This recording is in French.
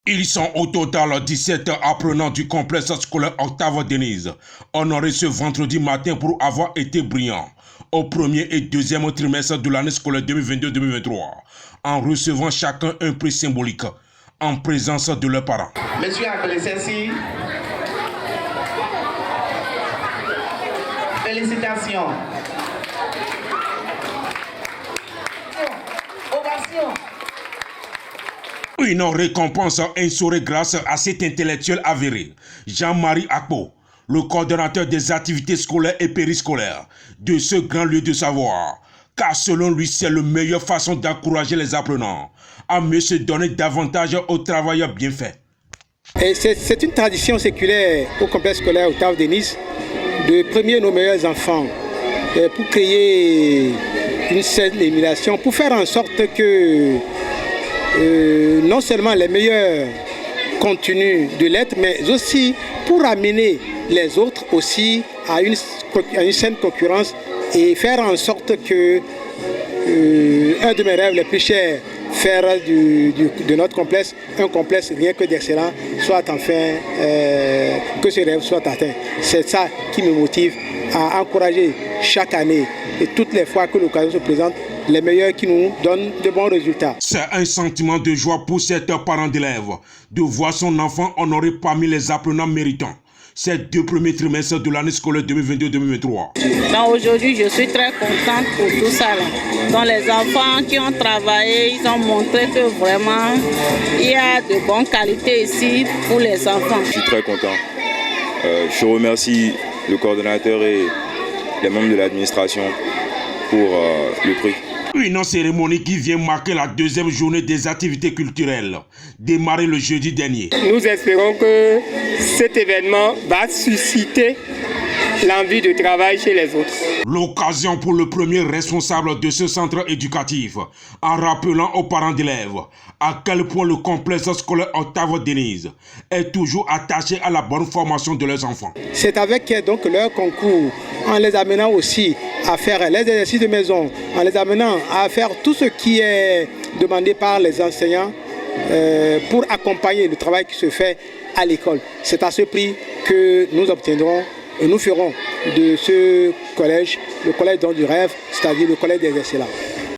Ils sont au total 17 apprenants du complexe scolaire Octave Denise, honorés ce vendredi matin pour avoir été brillants au premier et deuxième trimestre de l'année scolaire 2022-2023, en recevant chacun un prix symbolique en présence de leurs parents. Monsieur appelé ceci. Félicitations. Ovation. Une récompense instaurée grâce à cet intellectuel avéré, Jean-Marie Akpo, le coordonnateur des activités scolaires et périscolaires de ce grand lieu de savoir, car selon lui, c'est la meilleure façon d'encourager les apprenants à mieux se donner davantage au travail bien fait. C'est une tradition séculaire au complexe scolaire Octave Denise de premier nos meilleurs enfants pour créer une saine émulation, pour faire en sorte que non seulement les meilleurs continuent de l'être, mais aussi pour amener les autres aussi à une saine concurrence et faire en sorte que un de mes rêves les plus chers, faire de notre complexe un complexe rien que d'excellent, soit enfin que ce rêve soit atteint. C'est ça qui me motive à encourager chaque année et toutes les fois que l'occasion se présente, les meilleurs qui nous donnent de bons résultats. C'est un sentiment de joie pour certains parents d'élèves de voir son enfant honoré parmi les apprenants méritants ces deux premiers trimestres de l'année scolaire 2022-2023. Donc aujourd'hui, je suis très contente pour tout ça. Donc les enfants qui ont travaillé, ils ont montré que vraiment, il y a de bonnes qualités ici pour les enfants. Je suis très content. Je remercie le coordonnateur et les membres de l'administration pour le prix. Une cérémonie qui vient marquer la deuxième journée des activités culturelles, démarrée le jeudi dernier. Nous espérons que cet événement va susciter l'envie de travail chez les autres. L'occasion pour le premier responsable de ce centre éducatif, en rappelant aux parents d'élèves à quel point le complexe scolaire Octave Denise est toujours attaché à la bonne formation de leurs enfants. C'est avec donc leur concours, en les amenant aussi à faire les exercices de maison, en les amenant à faire tout ce qui est demandé par les enseignants pour accompagner le travail qui se fait à l'école. C'est à ce prix que nous obtiendrons et nous ferons de ce collège le collège du rêve, c'est-à-dire le collège des excellents.